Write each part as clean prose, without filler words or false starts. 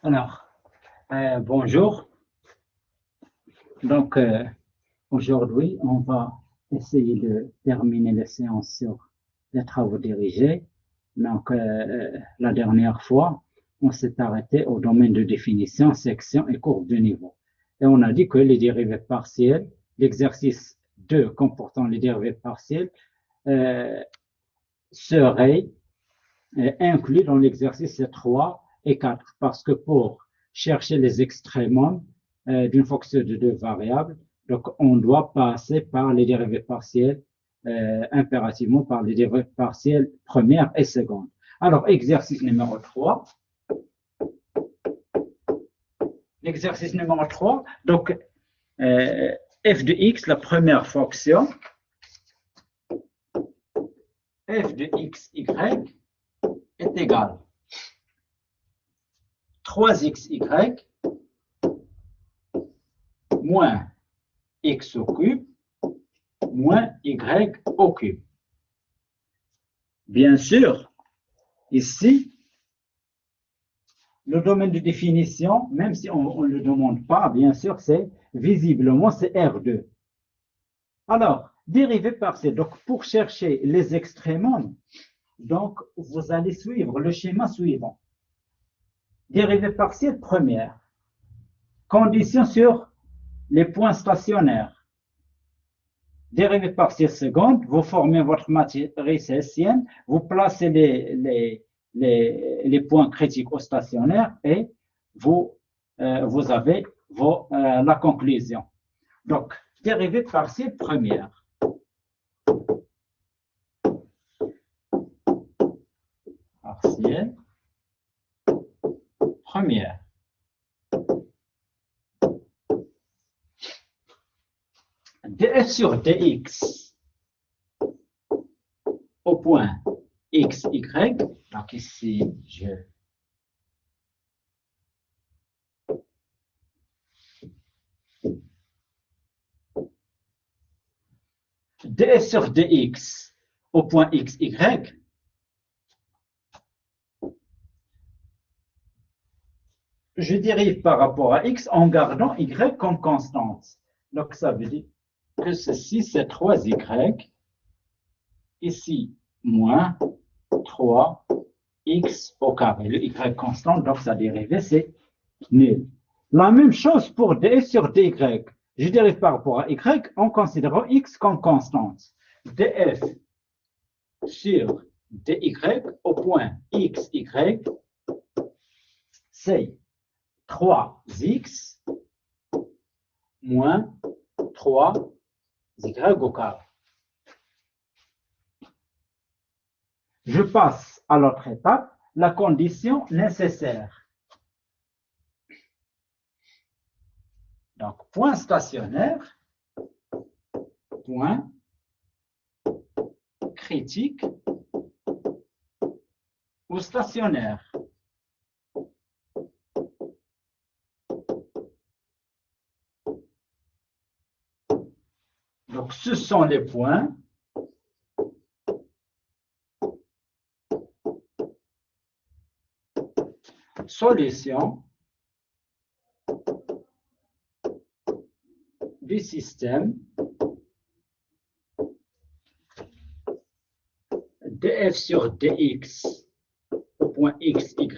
Alors, bonjour. Donc, aujourd'hui, on va essayer de terminer la séance sur les travaux dirigés. Donc, la dernière fois, on s'est arrêté au domaine de définition, section et courbe de niveau. Et on a dit que les dérivées partielles, l'exercice 2 comportant les dérivées partielles, seraient inclus dans l'exercice 3 et 4, parce que pour chercher les extrémums d'une fonction de deux variables, donc on doit passer par les dérivées partielles, impérativement par les dérivées partielles première et seconde. Alors, exercice numéro 3. L'exercice numéro 3, donc f de x, la première fonction, f de xy est égal 3xy moins x au cube moins y au cube. Bien sûr, ici, le domaine de définition, même si on ne le demande pas, bien sûr, c'est visiblement, c'est R2. Alors, dérivée partielle. Donc, pour chercher les extrémums, donc, vous allez suivre le schéma suivant. Dérivée partielle première. Condition sur les points stationnaires. Dérivée partielle seconde, vous formez votre matrice hessienne, vous placez les points critiques au stationnaire et vous avez la conclusion. Donc, dérivée partielle première. Partielle première. df sur dx au point xy, donc ici df sur dx au point xy, je dérive par rapport à x en gardant y comme constante. Donc ça veut dire que ceci c'est 3y, ici moins 3x au carré. Le y constant, donc sa dérivée c'est nul. La même chose pour df sur dy. Je dérive par rapport à y en considérant x comme constante. df sur dy au point xy, c'est 3x moins 3y au carré. Je passe à l'autre étape, la condition nécessaire. Donc, point stationnaire, point critique ou stationnaire. Donc, ce sont les points solution du système df sur dx au point xy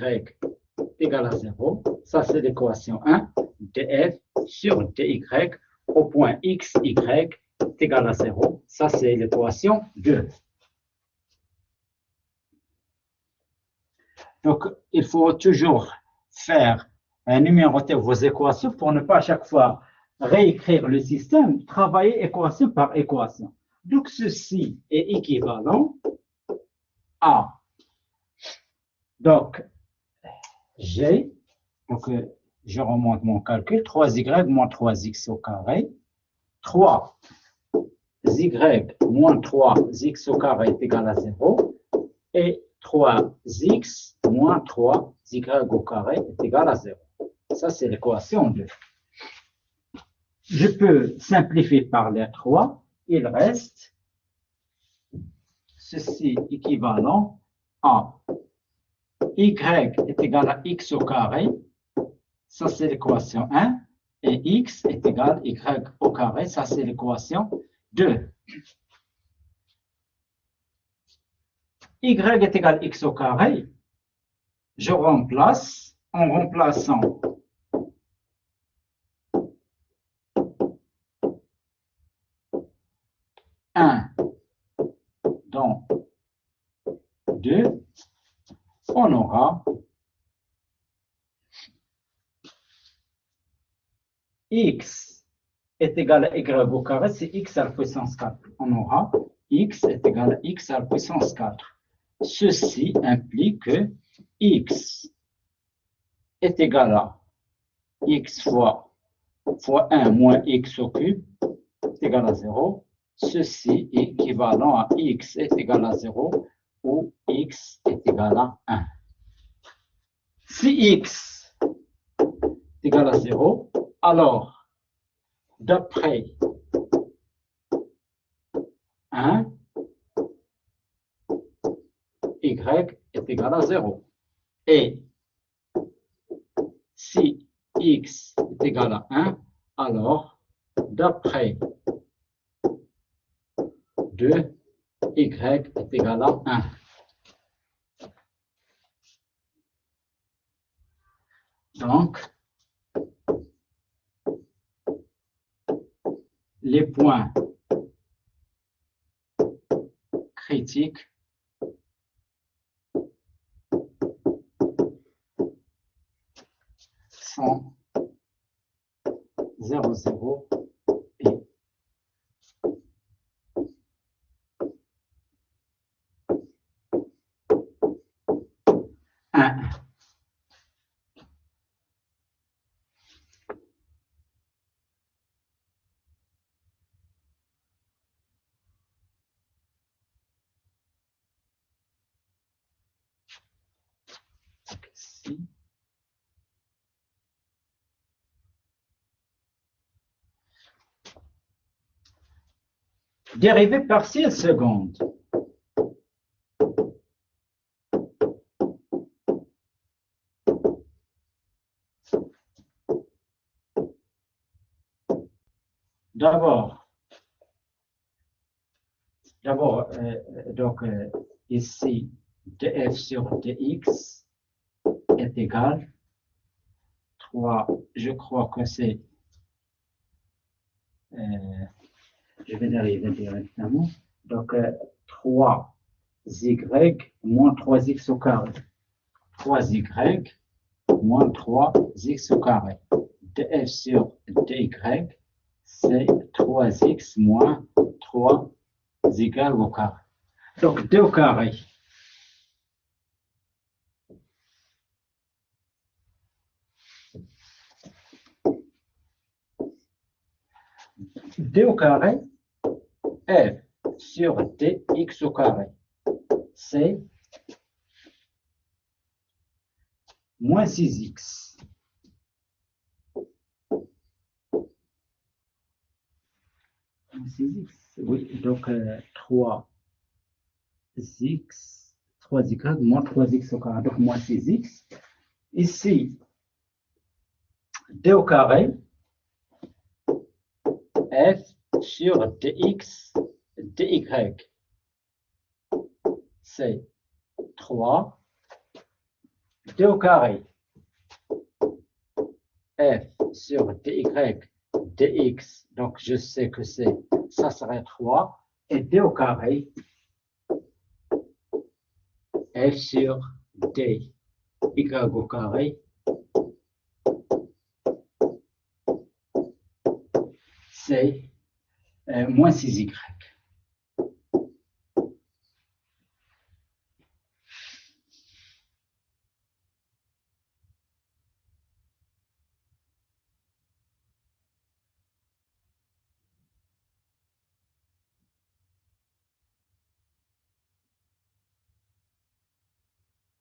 égale à 0. Ça, c'est l'équation 1. df sur dy au point xy est égal à 0. Ça, c'est l'équation 2. Donc, il faut toujours numéroter vos équations pour ne pas à chaque fois réécrire le système, travailler équation par équation. Donc, ceci est équivalent à, donc, G, donc je remonte mon calcul, 3y moins 3x au carré, 3y moins 3x au carré est égal à 0, et 3x moins 3y au carré est égal à 0. Ça, c'est l'équation 2. Je peux simplifier par les 3. Il reste ceci équivalent à y est égal à x au carré Ça, c'est l'équation 1. Et x est égal à y au carré. Ça, c'est l'équation 2. Y est égal à x au carré. Je remplace en remplaçant un dans 2, on aura x est égal à y au carré, c'est x à la puissance 4. On aura x est égal à x à la puissance 4. Ceci implique que x est égal à x fois 1 moins x au cube est égal à 0. Ceci est équivalent à x est égal à 0 ou x est égal à 1. Si x est égal à 0, alors d'après 1, y est égal à 0. Et si x est égal à 1, alors d'après 2, y est égal à 1. Donc, les points critiques sont 0, 0 et 1. Ici. Dérivée partielle seconde. D'abord, donc ici, df sur dx est égal 3, je crois que c'est, je vais dériver directement, donc 3y moins 3x au carré. 3y moins 3x au carré. df sur dy, c'est 3x moins 3y au carré. Donc, d au carré. D au carré, f sur dx au carré, c'est moins 6x. Moins 6x, oui, donc 3x, 3y moins 3x au carré, donc moins 6x. Ici, d au carré, f sur dx, dy, c'est 3, d au carré, f sur dy, dx, donc je sais que c'est, ça serait 3, et d au carré, f sur dy au carré, c'est moins 6y.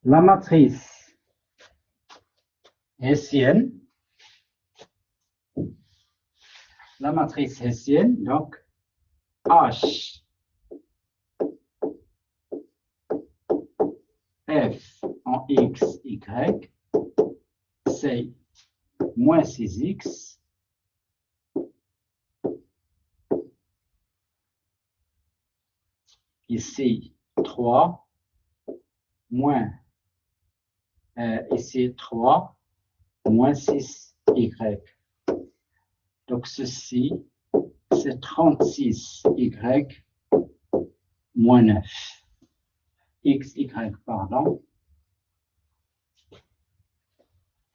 La matrice hessienne, donc H, F en X, Y, c'est moins 6x ici 3 moins ici 3 moins 6y. Donc ceci, c'est 36y moins 9. xy, pardon.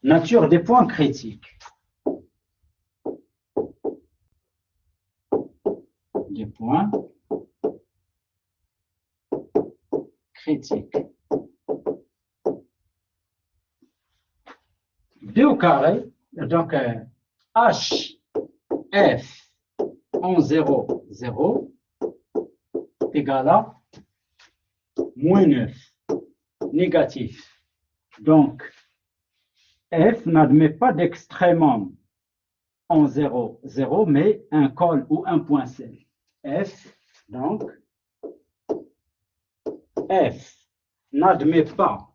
Nature des points critiques. Des points critiques. 2 au carré, donc h, f en 0, 0 égale à moins 9, négatif. Donc, f n'admet pas d'extrémum en 0, 0, mais un col ou un point C. F, donc, f n'admet pas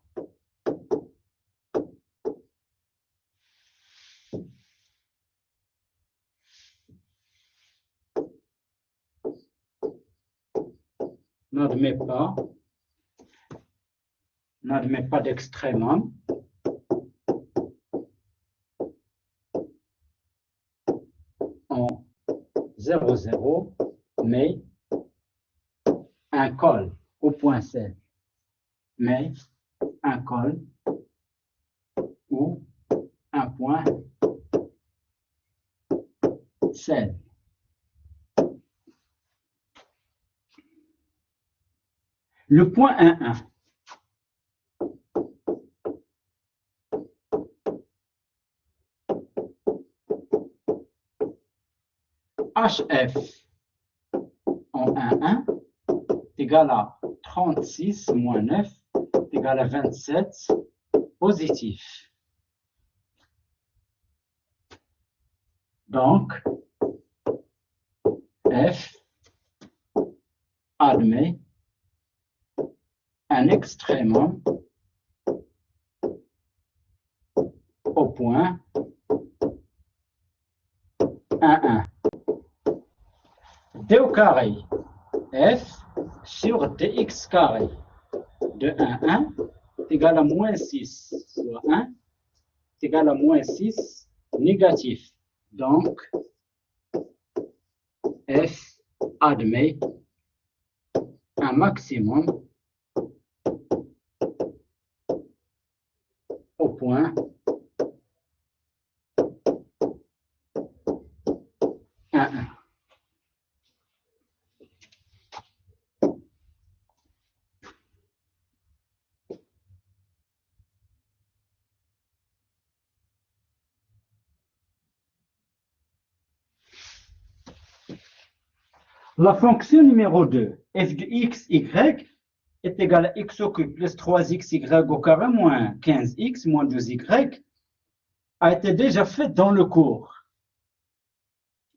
d'extrémum en 0, 0, mais un col au point C. Mais un col ou un point C. Le point 1, 1. HF en 1, 1 égale à 36 moins 9 égale à 27 positif. Donc, F admet un extrémum au point 1, 1. D au carré, F sur dx carré de 1, 1 égale à moins 6, soit 1 égale à moins 6 négatif. Donc, F admet un maximum au point 1, 1. La fonction numéro 2, f de x, y, est égale à x au cube plus 3xy au carré moins 15x moins 2y, a été déjà faite dans le cours.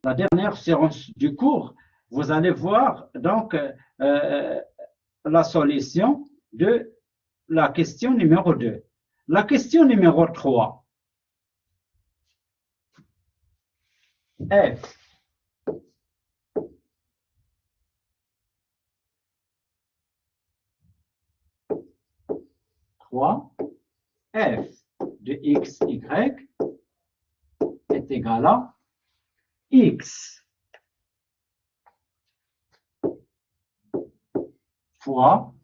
La dernière séance du cours, vous allez voir donc la solution de la question numéro 2. La question numéro 3, f f de x, y est égal à x fois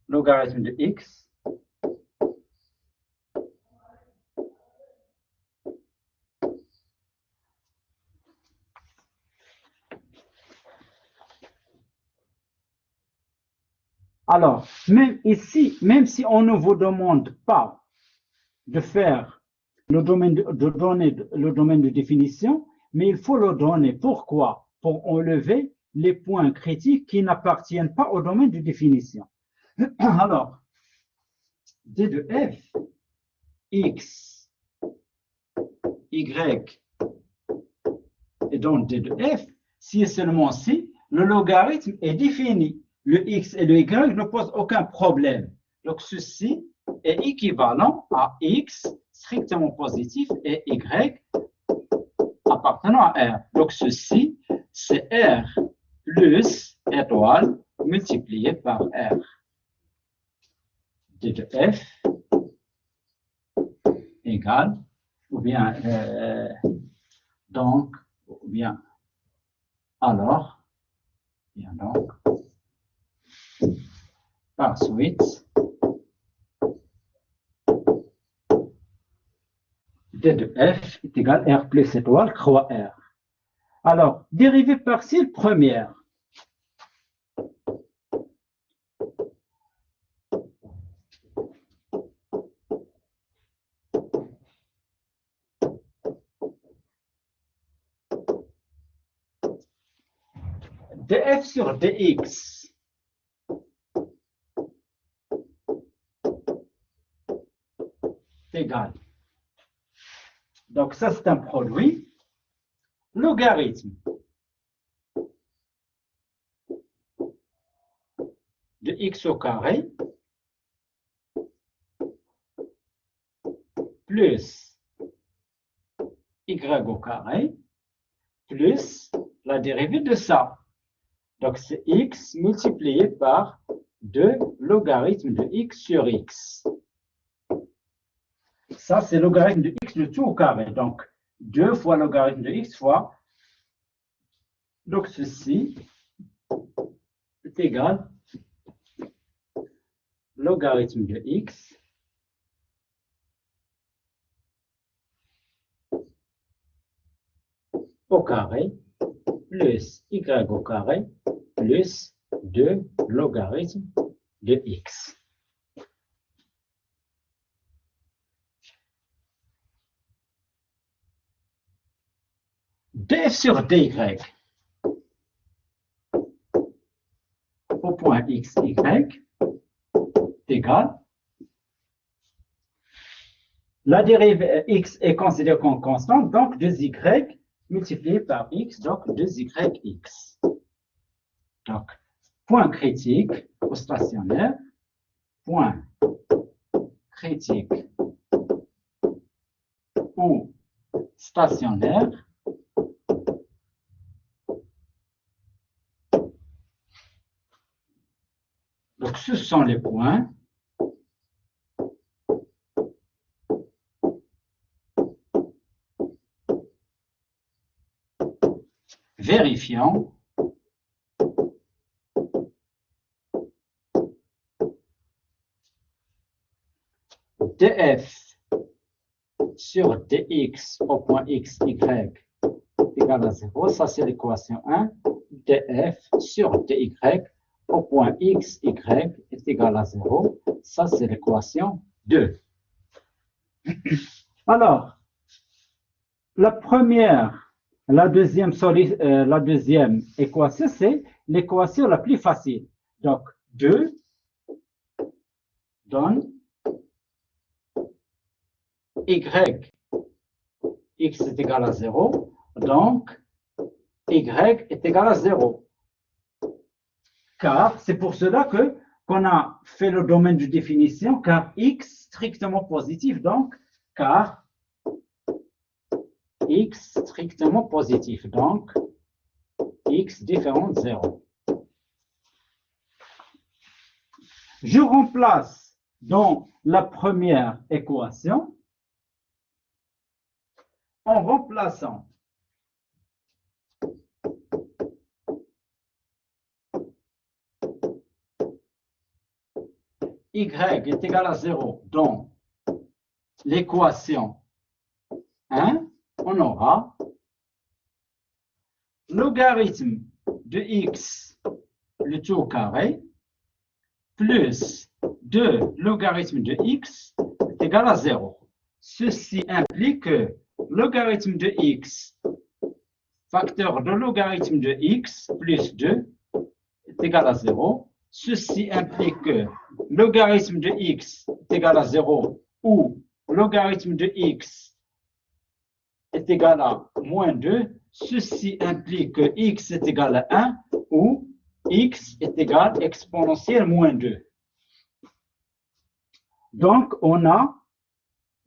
logarithme de x Alors, même ici, même si on ne vous demande pas de faire le domaine de donner le domaine de définition, mais il faut le donner. Pourquoi? Pour enlever les points critiques qui n'appartiennent pas au domaine de définition. Alors, d de f, x, y, et donc d de f, si et seulement si le logarithme est défini. Le x et le y ne posent aucun problème. Donc, ceci est équivalent à x strictement positif et y appartenant à R. Donc, ceci, c'est R plus étoile multiplié par R. D de F égale, ou bien, donc, ou bien, alors, bien donc, par suite, D de F est égal à R plus étoile, croix R. Alors, dérivée partielle première. df sur dx est égal. Donc, ça, c'est un produit. Logarithme de x au carré plus y au carré plus la dérivée de ça. Donc, c'est x multiplié par 2 logarithme de x sur x. Ça, c'est logarithme de x, le tout au carré. Donc, 2 fois logarithme de x fois. Donc, ceci est égal logarithme de x au carré plus y au carré plus 2 logarithme de x. df sur dy au point x, y est égal. La dérivée x est considérée comme constante, donc 2y multiplié par x, donc 2yx. Donc, point critique au stationnaire, point critique ou stationnaire, donc ce sont les points vérifiant df sur dx au point x, y est égal à 0. Ça, c'est l'équation 1. df sur dy au point x, y est égal à 0. Ça, c'est l'équation 2. Alors, la première, la deuxième équation, c'est l'équation la plus facile. Donc, 2 donne y, x est égal à 0, donc y est égal à 0. Car c'est pour cela qu'on a fait le domaine de définition, car x strictement positif, donc car x strictement positif, donc x différent de 0. Je remplace dans la première équation en remplaçant y est égal à 0 dans l'équation 1, on aura logarithme de x, le tout au carré, plus 2 logarithme de x est égal à 0. Ceci implique que logarithme de x, facteur de logarithme de x plus 2 est égal à 0. Ceci implique que logarithme de x est égal à 0 ou logarithme de x est égal à moins 2. Ceci implique que x est égal à 1 ou x est égal à exponentielle moins 2. Donc, on a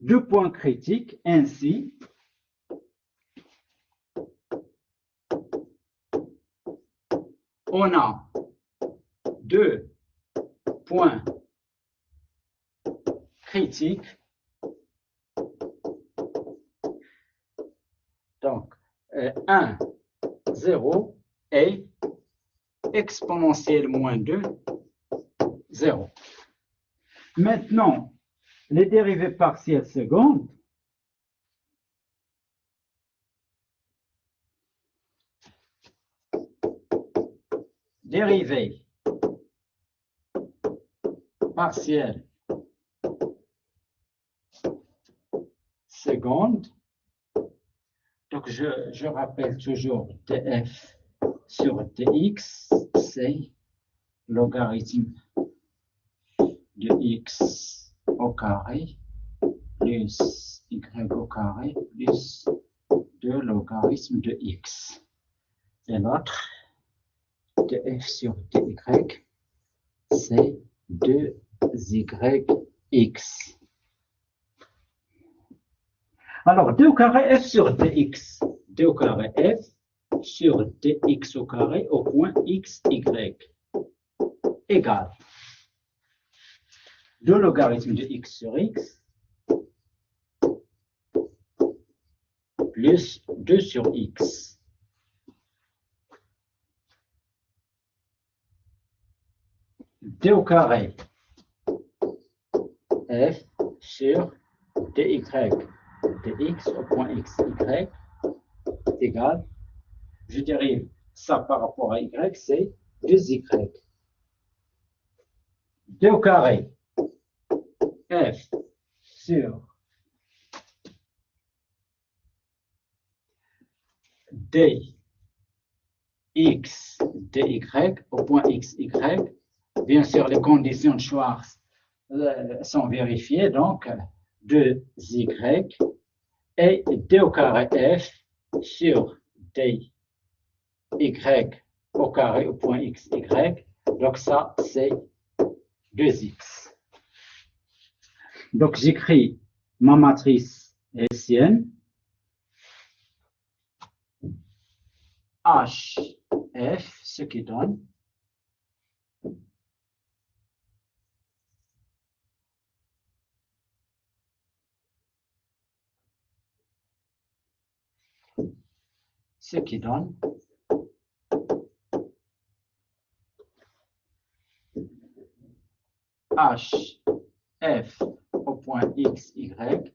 deux points critiques, ainsi, on a deux points critiques. Donc, 1, 0 et exponentielle moins 2, 0. Maintenant, les dérivées partielles secondes. Dérivée partielle seconde. Donc, je rappelle toujours df sur dx, c'est logarithme de x au carré plus y au carré plus 2 logarithme de x. Et l'autre, df sur dy, c'est 2yx. Alors, 2 au carré f sur dx, 2 au carré f sur dx au carré au point x, y, égale 2 logarithmes de x sur x plus 2 sur x. D au carré f sur dy dx au point x, y égale, je dérive ça par rapport à y, c'est 2y. D au carré f sur dx dy au point x, y. Bien sûr, les conditions de Schwarz sont vérifiées, donc 2y et d au carré f sur dy au carré au point x, y. Donc ça, c'est 2x. Donc j'écris ma matrice hessienne. HF, ce qui donne HF au point x, y.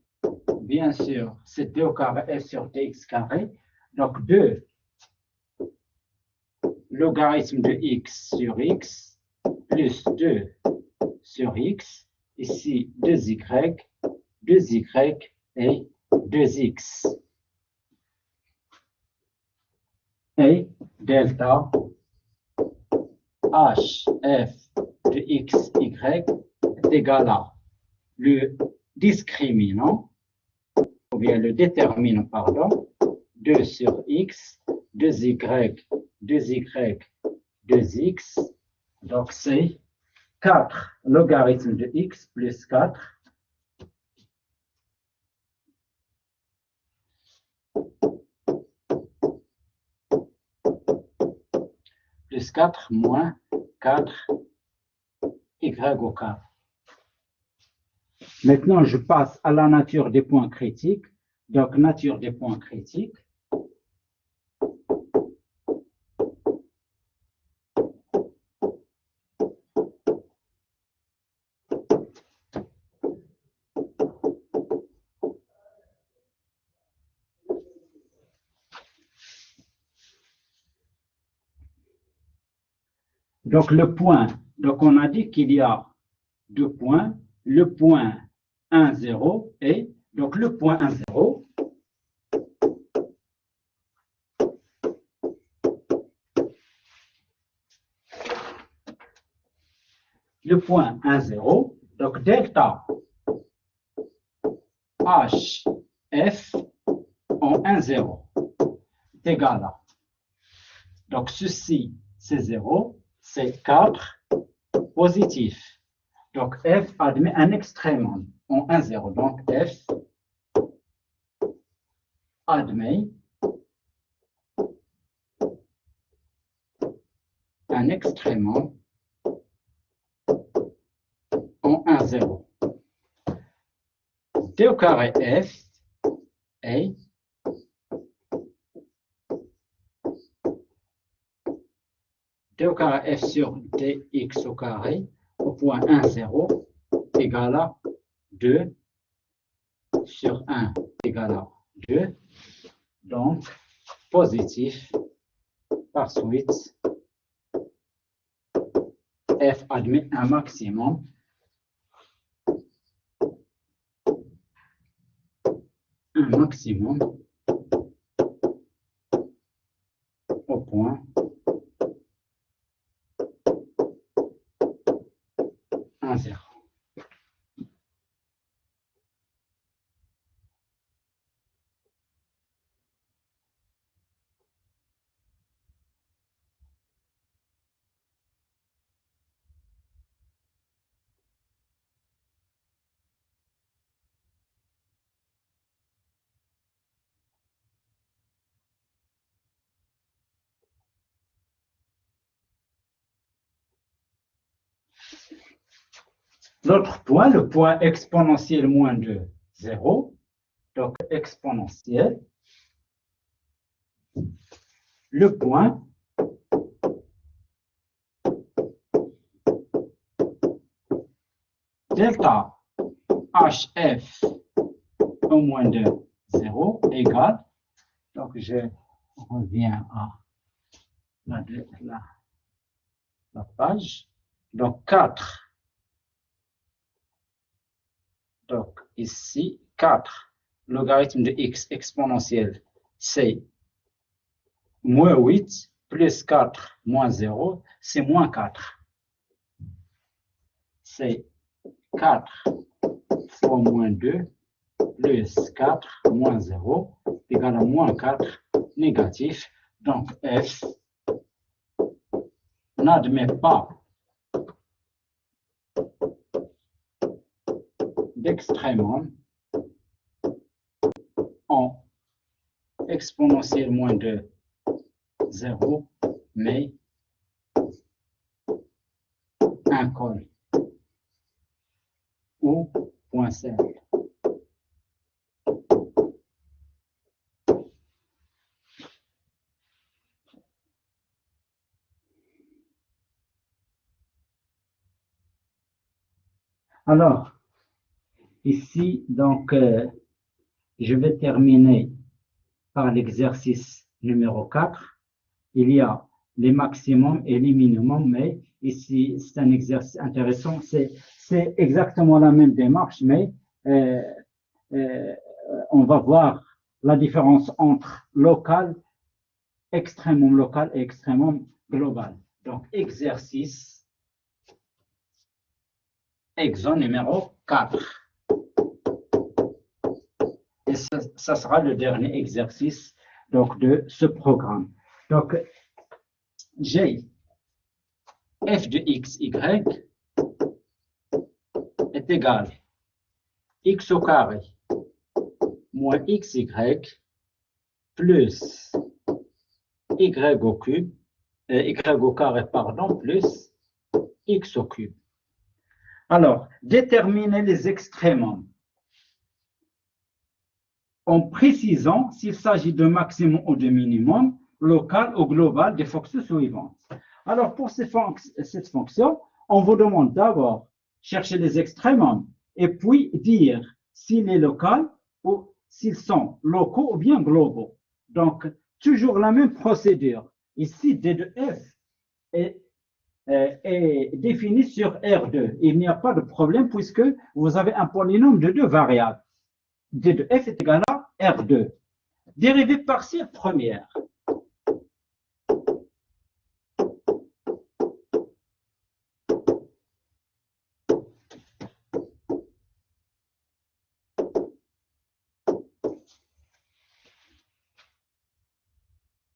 Bien sûr, c'est 2 au carré f sur dx carré. Donc 2 logarithme de x sur x plus 2 sur x. Ici, 2y et 2x. Et delta HF de x, y est égal à le discriminant, ou bien le déterminant, pardon, 2 sur x, 2y, 2x. Donc c'est 4 logarithme de x plus 4 plus 4 moins 4 y au carré. Maintenant, je passe à la nature des points critiques. Donc, nature des points critiques. Donc, le point, donc on a dit qu'il y a deux points, le point 1, 0 et donc le point 1, 0. Le point 1, 0, donc delta HF en 1, 0 est égal à, donc ceci c'est 0, c'est 4 positif. Donc, f admet un extrémum en 1, 0. Donc, f admet un extrémum en 1, 0. D au carré f est d au carré f sur dx au carré au point 1, 0 égale à 2 sur 1 égale à 2. Donc, positif par suite, f admet un maximum au point 1, 0. L'autre point, le point exponentiel moins de 0, donc exponentiel, le point delta hf au moins de 0 égale, donc je reviens à la page, donc 4. Donc ici, 4, logarithme de x exponentiel, c'est moins 8 plus 4 moins 0, c'est moins 4. C'est 4 fois moins 2 plus 4 moins 0 égale à moins 4 négatif. Donc f n'admet pas d'extrémum en exponentiel moins de 0, mais un col ou point cercle. Alors, ici, donc, je vais terminer par l'exercice numéro 4. Il y a les maximums et les minimums, mais ici, c'est un exercice intéressant. C'est exactement la même démarche, mais on va voir la différence entre local, extrémum local et extrémum global. Donc, exercice exo numéro 4. Et ça sera le dernier exercice donc, de ce programme. Donc, j'ai f de x, y est égal x au carré moins xy plus y au cube, y au carré, pardon, plus x au cube. Alors, déterminer les extrémums en précisant s'il s'agit de maximum ou de minimum, local ou global des fonctions suivantes. Alors, pour cette fonction, on vous demande d'abord chercher les extrémums et puis dire s'il est local ou s'ils sont locaux ou bien globaux. Donc, toujours la même procédure. Ici, d de f est défini sur R2. Il n'y a pas de problème puisque vous avez un polynôme de 2 variables. D de f est égal à R2. Dérivée partielle première.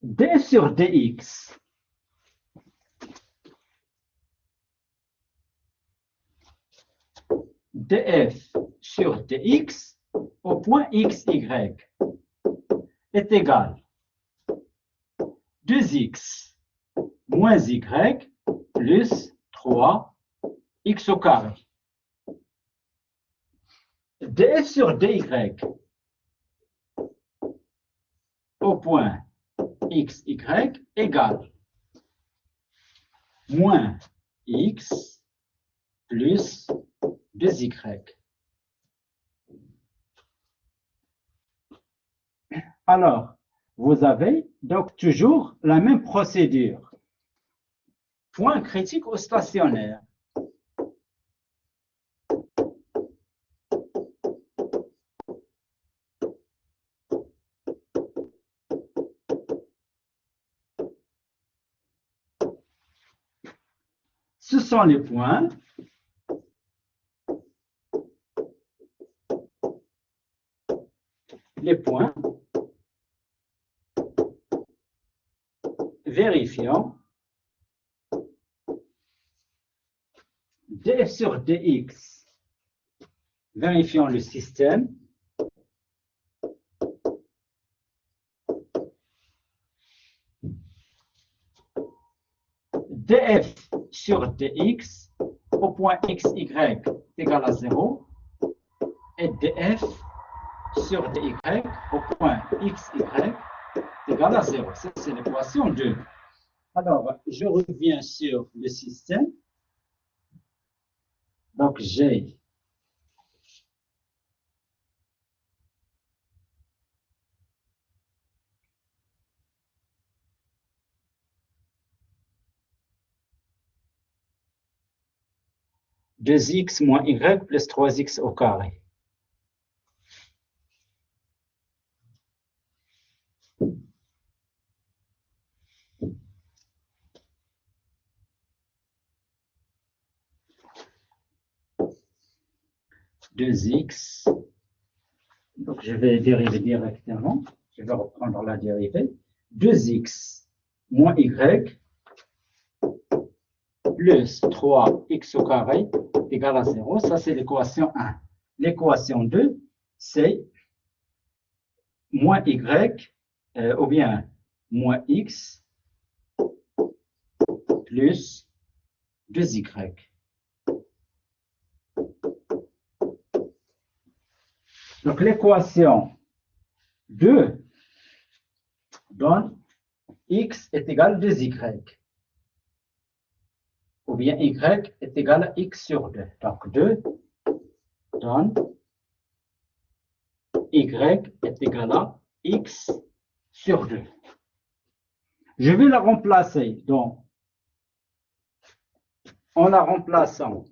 D sur dx df sur dx au point xy est égal 2x moins y plus 3x au carré. df sur dy au point xy égale moins x plus 2y. Alors, vous avez donc toujours la même procédure. Point critique au stationnaire. Ce sont les points vérifiant df sur dx, vérifiant le système, df sur dx au point xy est égal à 0 et df sur dy au point xy est égal à 0. Ça, c'est l'équation 2. Alors, je reviens sur le système. Donc, j'ai deux x moins y plus 3x au carré. Deux x. Donc, je vais dériver directement. Je vais reprendre la dérivée. 2x moins y plus 3x au carré égale à 0. Ça, c'est l'équation 1. L'équation 2, c'est moins y ou bien moins x plus 2y. Donc, l'équation 2 donne x est égal à 2y. Ou bien y est égal à x sur 2. Donc, 2 donne y est égal à x sur 2. Je vais la remplacer. Donc, en la remplaçant,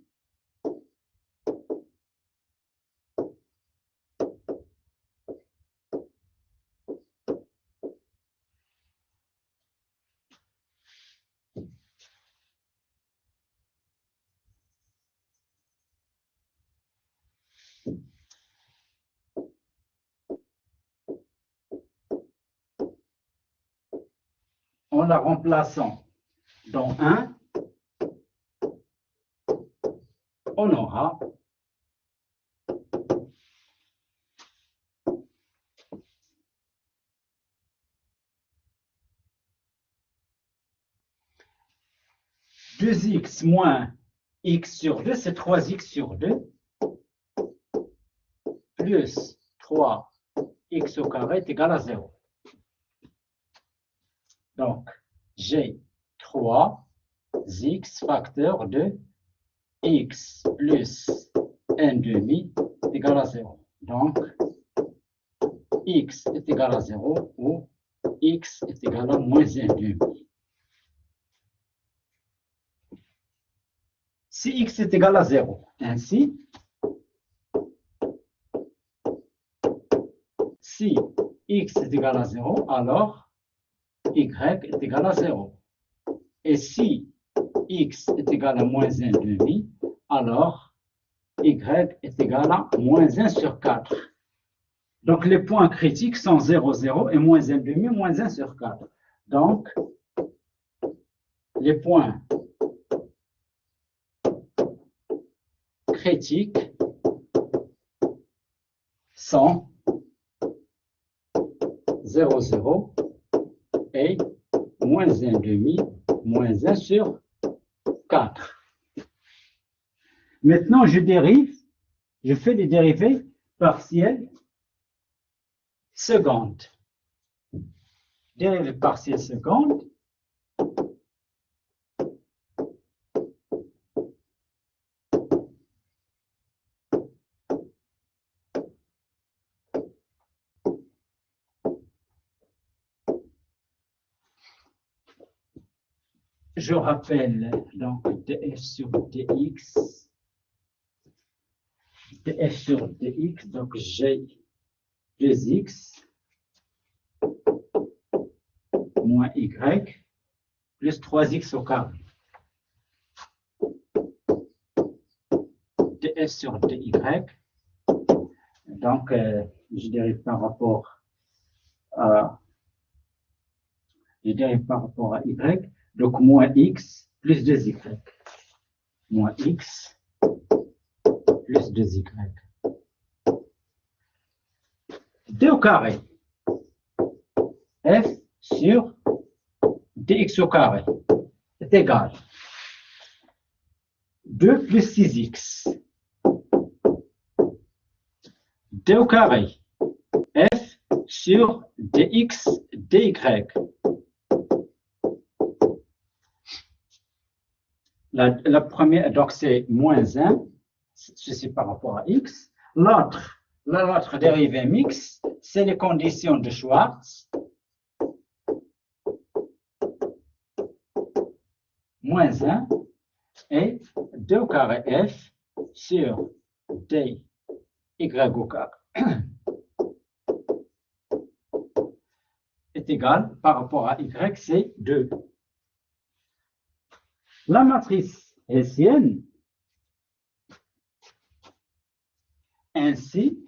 dans 1, on aura deux x moins x sur 2, c'est 3x sur 2, plus 3x au carré est égal à 0. Donc, j'ai 3x facteur de x plus 1 demi est égal à 0. Donc, x est égal à 0 ou x est égal à moins 1 demi. Si x est égal à 0, ainsi, si x est égal à 0, alors y est égal à 0. Et si x est égal à moins 1 demi, alors y est égal à moins 1 sur 4. Donc, les points critiques sont 0, 0 et moins 1 demi, moins 1 sur 4. Donc, les points critiques 100, 0, 0 et moins 1 demi, moins 1 sur 4. Maintenant, je fais des dérivés partiels secondes. Dérivés partiels secondes. Je rappelle donc df sur dx, donc j'ai 2x moins y plus 3x au carré. df sur dy, donc je dérive par rapport à y, donc moins x plus 2y, moins x plus 2y. d au carré, f sur dx au carré est égal 2 plus 6x. d au carré, f sur dx dy. La première, donc c'est moins 1, ceci par rapport à x. L'autre dérivée mixte, c'est les conditions de Schwartz. Moins 1 et 2 au carré f sur dy au carré est égal, par rapport à y, c'est 2. La matrice hessienne, ainsi,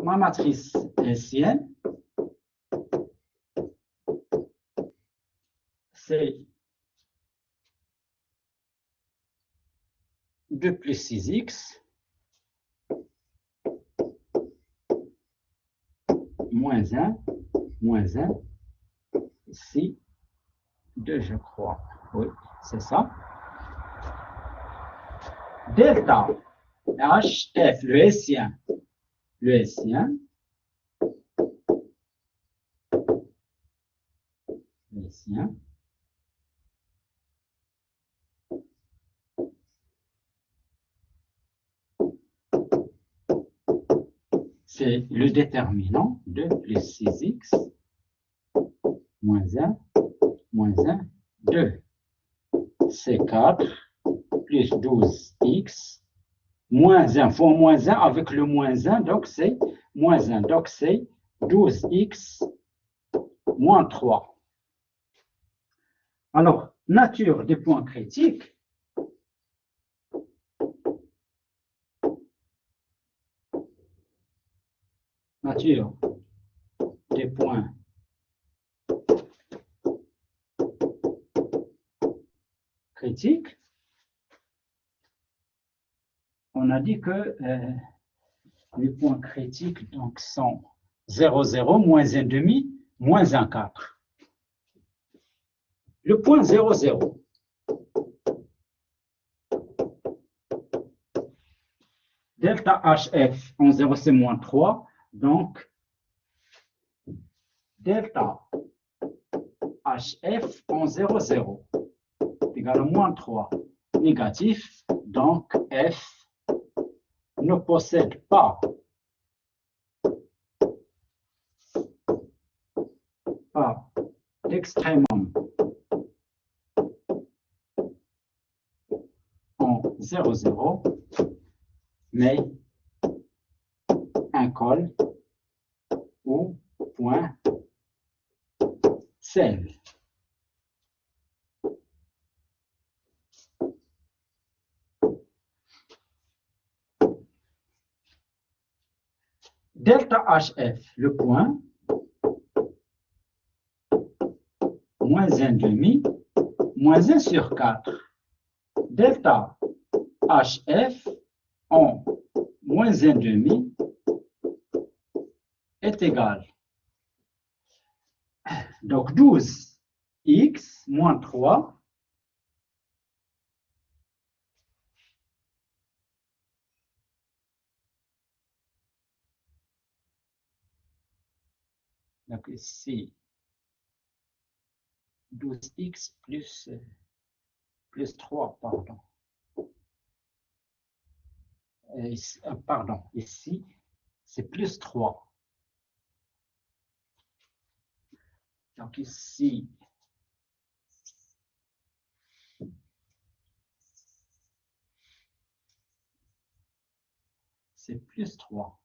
ma matrice hessienne, c'est 2 plus 6x moins 1, ici, 2, je crois. Oui, c'est ça. Delta HF, le hessien, c'est le déterminant, 2 plus 6x, moins 1, 2. C'est 4 plus 12x, moins 1 fois moins 1 avec le moins 1, donc c'est moins 1. Donc c'est 12x moins 3. Alors, nature des points critiques. Nature des points critiques. On a dit que les points critiques donc, sont 0, 0, moins 1 demi, moins 1 4. Le point 0, 0. Delta HF en 0, c'est moins 3. Donc, delta HF en 0, 0 égale à moins 3. Négatif. Donc, F ne possède pas d'extrémum en 0, 0, mais un col ou point sel. Delta HF, le point, moins 1 demi, moins 1 sur 4. Delta HF en moins 1 demi est égal. Donc 12x moins 3 donc ici 12x plus 3, pardon. Ici, pardon, ici c'est plus 3. Donc ici, c'est plus 3.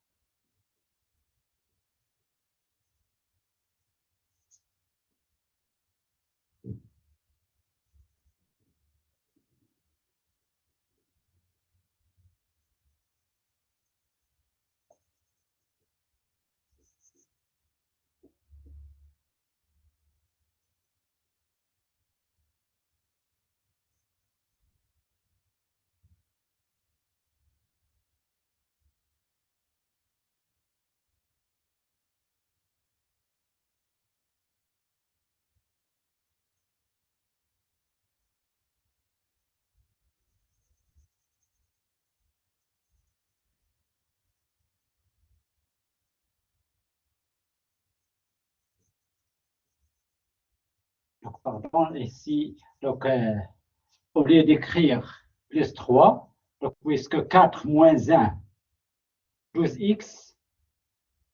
Donc, pardon, ici, donc, au lieu d'écrire plus 3, donc, puisque 4 moins 1, 12x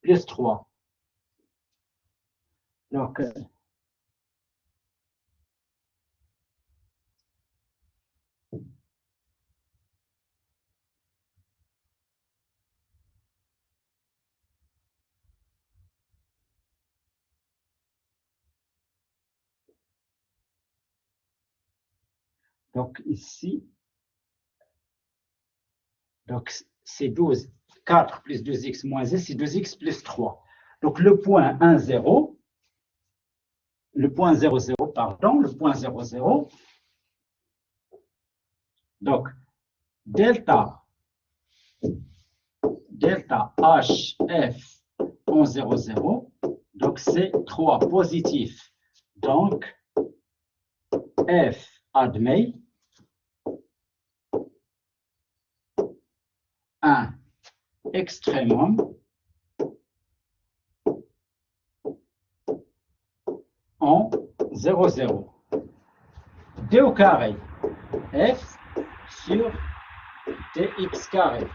plus 3. Donc, ici, donc c'est 12. 4 plus 2x moins 1, c'est 2x plus 3. Donc le point 1, 0, le point 0, 0, pardon, le point 0, 0. Donc, delta HF en 0, 0. Donc, c'est 3 positif. Donc, F admet un extrémum en 0, 0. D au carré, F sur dx carré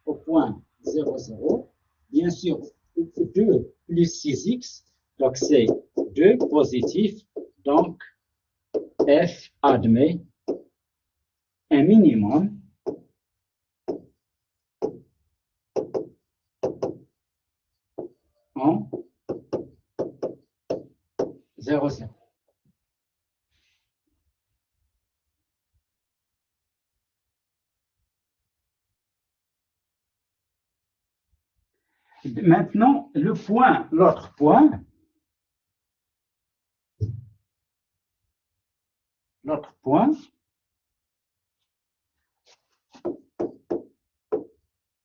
au point 0, 0. Bien sûr, 2 plus 6x, donc c'est 2 positif. Donc, F admet un minimum en 0, 0. Maintenant, l'autre point,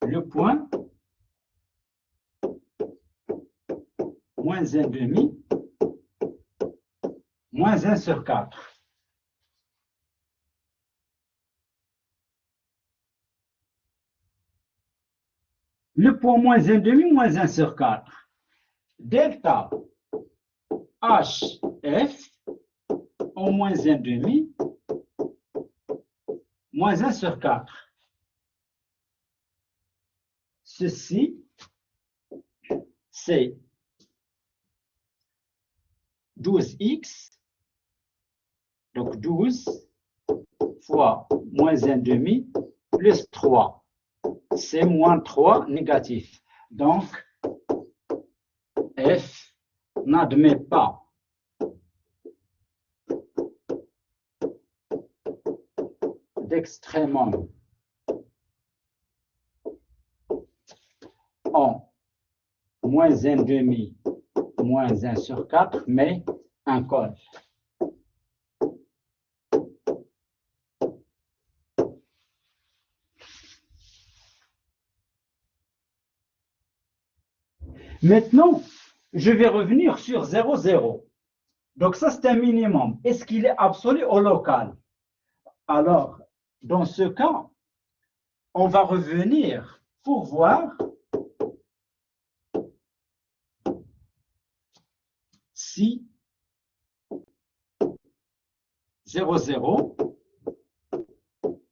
le point moins 1 demi, moins 1 sur 4. Le point moins 1 demi, moins 1 sur 4. Delta HF en moins 1 demi, moins 1 sur 4. Ceci, c'est 12x, donc 12 fois moins 1 demi, plus 3. C'est moins 3 négatif. Donc, F n'admet pas d'extrémum en moins 1 demi, moins 1 sur 4, mais un col. Maintenant, je vais revenir sur 0, 0. Donc ça, c'est un minimum. Est-ce qu'il est absolu ou local? Alors, dans ce cas, on va revenir pour voir si 0, 0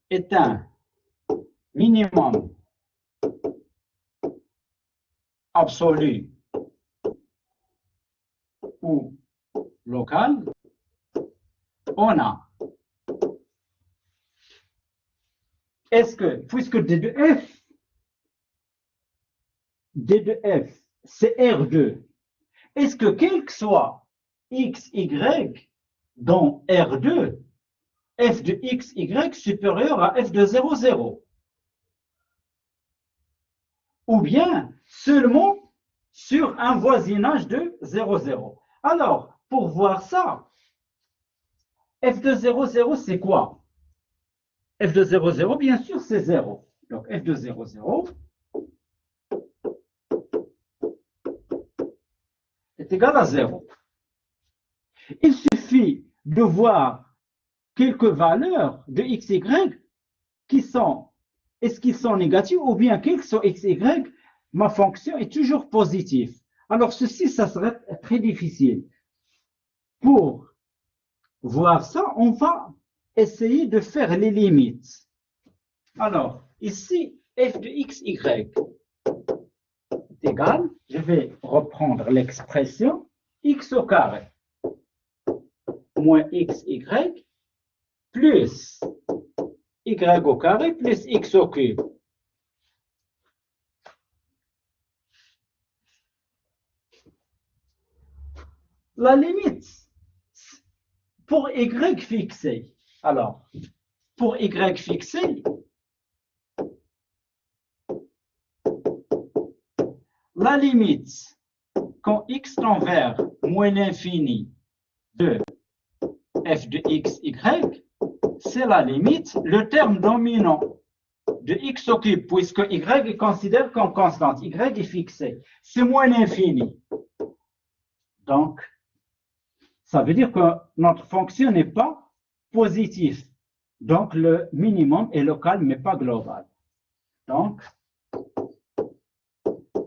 est un minimum absolu ou local. On a, est-ce que, puisque D de F, c'est R2, est-ce que quel que soit x, y dans R2, f de x, y supérieur à f de 0, 0? Ou bien seulement sur un voisinage de 0, 0. Alors, pour voir ça, f de 0, 0, c'est quoi? F de 0, 0, bien sûr, c'est 0. Donc, f de 0, 0 est égal à 0. Il suffit de voir quelques valeurs de x, y qui sont, est-ce qu'ils sont négatifs ou bien quels que soient x, y, ma fonction est toujours positive. Alors, ceci, ça serait très difficile. Pour voir ça, on va essayer de faire les limites. Alors, ici, f de x, y est égal, je vais reprendre l'expression x au carré moins x, y plus y au carré plus x au cube. La limite pour y fixé. Alors, pour y fixé, la limite quand x tend vers moins l'infini de f de x, y, c'est la limite, le terme dominant de x au cube, puisque y est considéré comme constante, y est fixé, c'est moins l'infini. Donc, ça veut dire que notre fonction n'est pas positive. Donc, le minimum est local, mais pas global. Donc,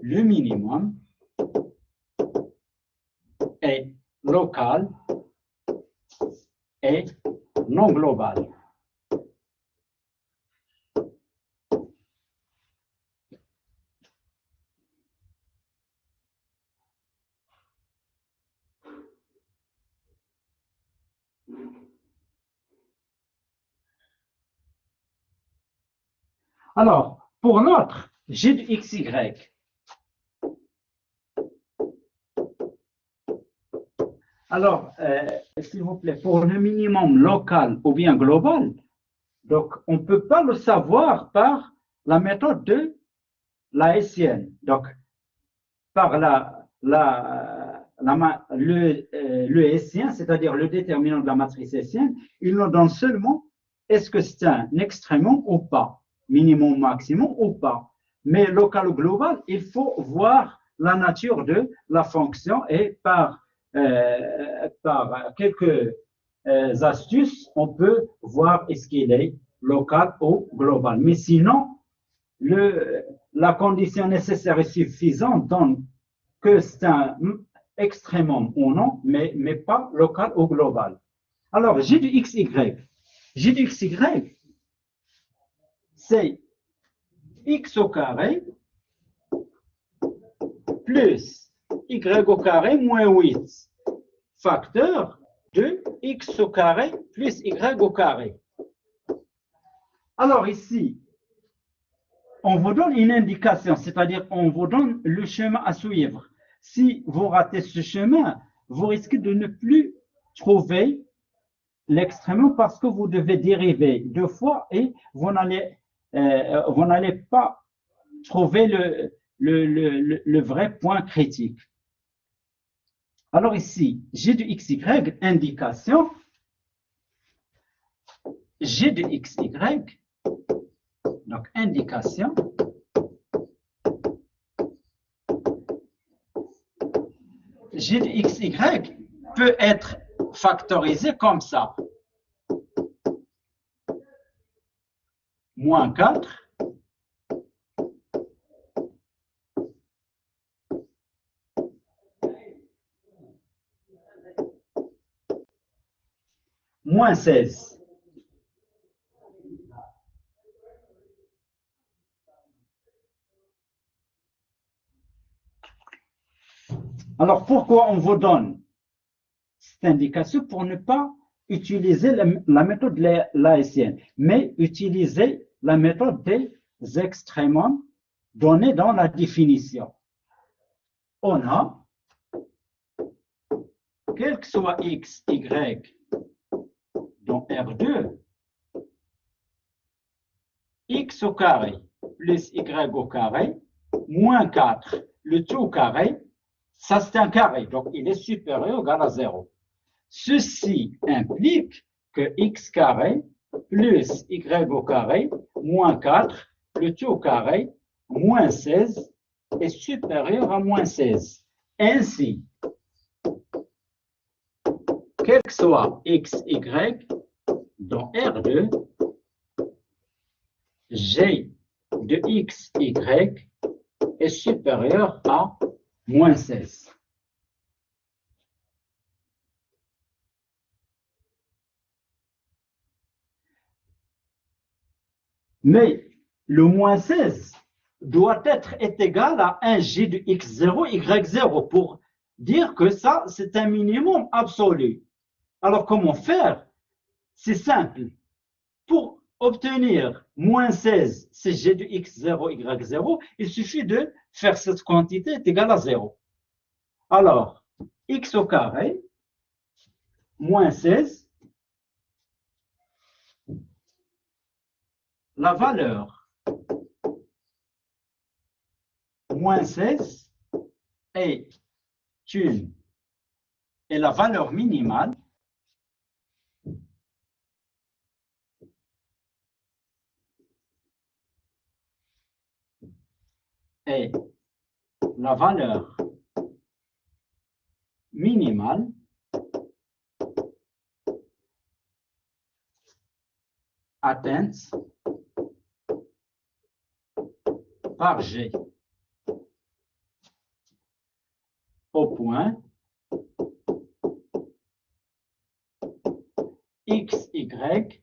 le minimum est local et non global. Alors, pour notre g de xy, alors, s'il vous plaît, pour le minimum local ou bien global, donc on ne peut pas le savoir par la méthode de la hessienne. Donc, par le hessien, c'est-à-dire le déterminant de la matrice hessienne, il nous donne seulement est-ce que c'est un extrémum ou pas, minimum, maximum ou pas. Mais local ou global, il faut voir la nature de la fonction et par quelques astuces, on peut voir est-ce qu'il est local ou global. Mais sinon, la condition nécessaire et suffisante donne que c'est un extrémum ou non, mais pas local ou global. Alors, g de xy. G de xy, c'est x au carré plus y au carré moins 8 facteur de x au carré plus y au carré. Alors ici, on vous donne une indication, c'est-à-dire on vous donne le chemin à suivre. Si vous ratez ce chemin, vous risquez de ne plus trouver l'extrémement parce que vous devez dériver deux fois et vous n'allez pas trouver le vrai point critique. Alors ici, g de xy, indication, g de xy, donc indication, G de xy peut être factorisé comme ça. Moins 4 moins 16. Alors, pourquoi on vous donne cette indication? Pour ne pas utiliser la méthode laïcienne, mais utiliser la méthode des extrémums donnés dans la définition. On a, quel que soit x, y dans R2, x au carré plus y au carré, moins 4, le tout au carré, ça c'est un carré, donc il est supérieur ou égal à 0. Ceci implique que x carré plus y au carré, moins 4, le tout au carré, moins 16, est supérieur à moins 16. Ainsi, quel que soit x, y, dans R2, g de x, y est supérieur à moins 16. Mais le moins 16 doit être égal à 1 g de x0, y0 pour dire que ça, c'est un minimum absolu. Alors, comment faire? C'est simple. Pour obtenir moins 16, c'est g de x0, y0, il suffit de faire cette quantité est égale à 0. Alors, x au carré, moins 16, la valeur moins 16 est la valeur minimale est la valeur minimale atteinte par G au point x, y,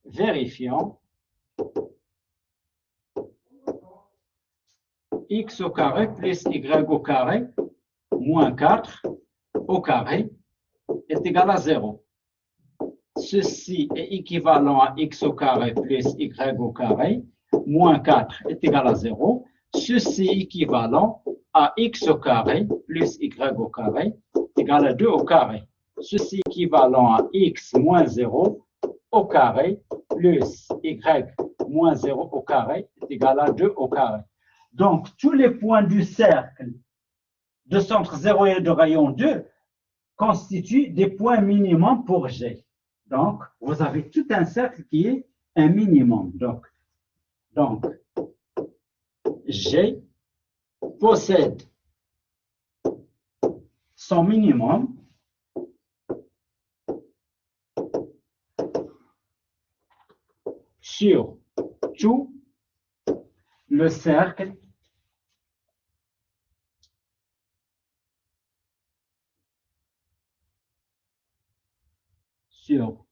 vérifiant x au carré plus y au carré moins 4 au carré est égal à 0. Ceci est équivalent à x au carré plus y au carré moins 4 est égal à 0. Ceci est équivalent à x au carré plus y au carré est égal à 2 au carré. Ceci est équivalent à x moins 0 au carré plus y moins 0 au carré est égal à 2 au carré. Donc, tous les points du cercle de centre 0 et de rayon 2 constituent des points minimums pour G. Donc, vous avez tout un cercle qui est un minimum. Donc G possède son minimum sur tout le cercle sur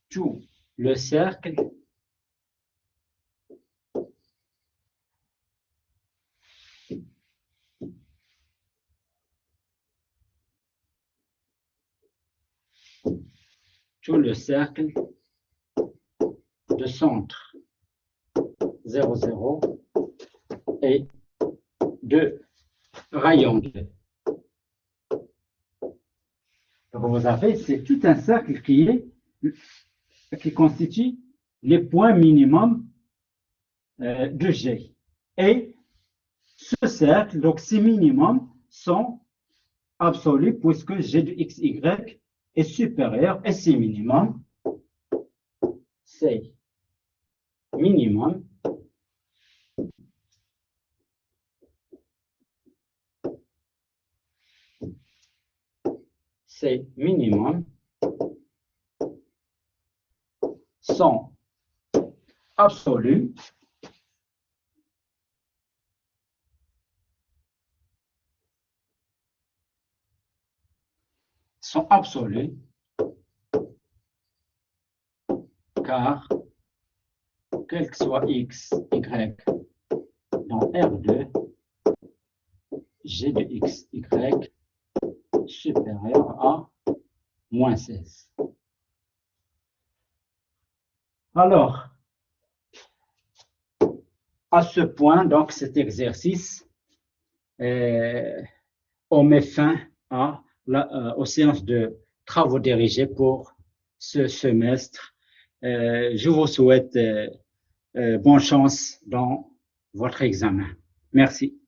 tout le cercle de centre 0, 0 et de rayon 2. Donc vous avez, c'est tout un cercle qui constitue les points minimums de G. Et ce cercle, donc ces minimums sont absolus puisque G de x, y est supérieur et ces minimums, c'est minimum C minimum sont absolus car quel que soit x, y dans R2, g de x, y supérieur à moins 16. Alors, à ce point, donc cet exercice, on met fin aux séances de travaux dirigés pour ce semestre. Je vous souhaite bonne chance dans votre examen. Merci.